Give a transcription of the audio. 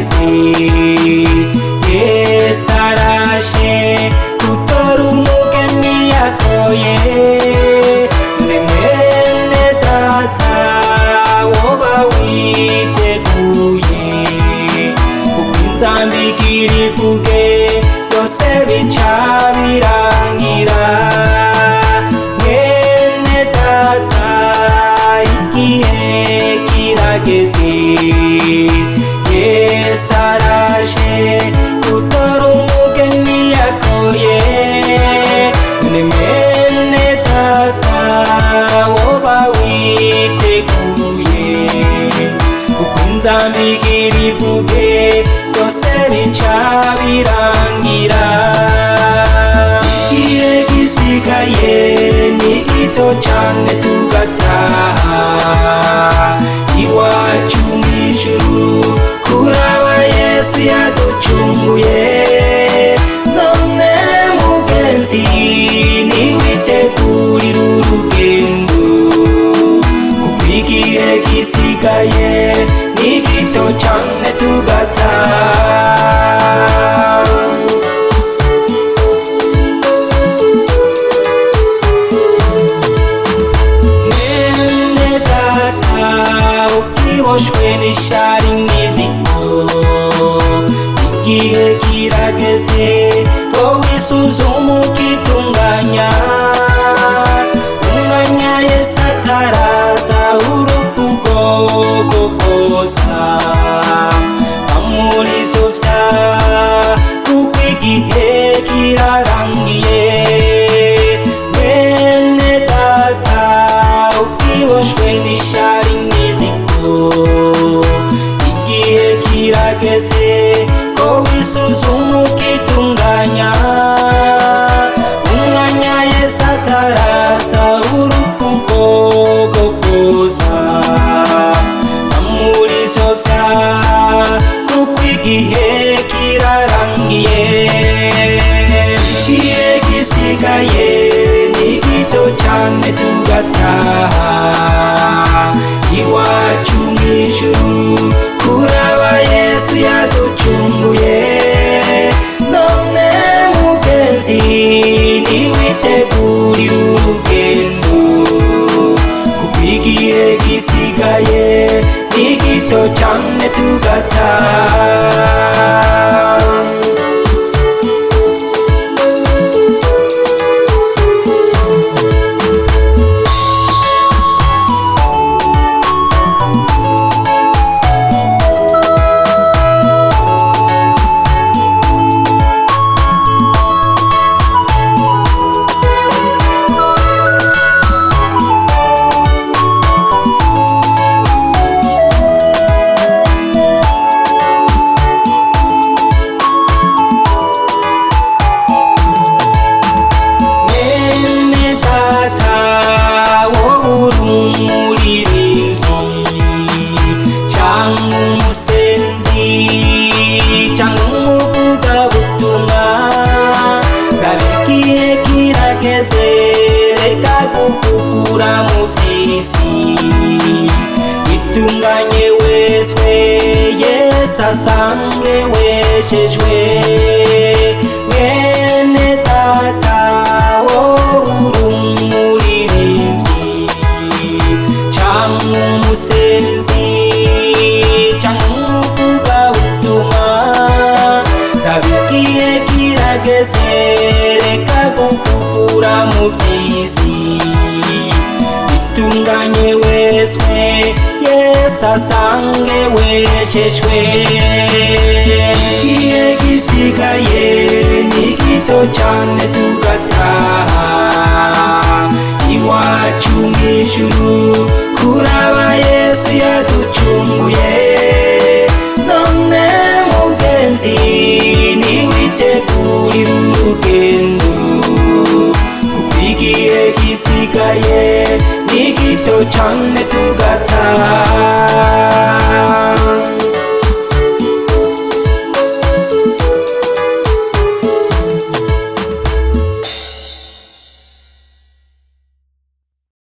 kirageze. Yesu araje gutora umugeni yatoye. None mwene data woba witeguye, kuko inzambigira ivuge vyose bica birangira. Mwene data igihe kirageze. Yesu araje gutora umugeni yakoye. None mwene data woba witeguye, kuko inzambigira ivuge vyose bica birangira. Igihe gisigaye ni gito cane tugataha iwacu mw'ijuru kuraba Yesu yaducunguye. None mugenzi niwitegurire urugendo, kuko igihe gisigaye ni gito cane tugataha. Mwene data ukiboshwe n'ishari n'inzigo, igihe kirageze ko wisuzuma ukitunganya. Umwanya Yesu ataraza urupfu rwogokoza muri ivyo vyaha, kuko igihe kirarangiye. Mwene data ukiboshwe n'ishari n'inzigo, igihe kirageze ko wisuzuma ukitunganya. Umwanya Yesu ataraza urupfu rwogokoza muri ivyo vyaha, kuko igihe kirarangiye. Igihe gisigaye ni gito cane tugataha iwacu mw'ijuru kuraba Yesu yaducunguye. None mugenzi niwitegurire urugendo, kuko igihe gisigaye ni gito cane tugataha. Gufufura mu vy'isi itunganye weswe, Yesu asange wejejwe. Mwene data wowe uri umuririmbyi canke umusenzi canke umuvugabutumwa, raba igihe kirageze, reka gufufura mu vy'isi itunganye weswe, Yesu asange wejejwe. Igihe gisigaye ni gito cane tugataha iwacu mw'ijuru kuraba Yesu yaducunguye. None mugenzi niwitegurire urugendo, kuko igihe gisigaye ni gito cane tugataha.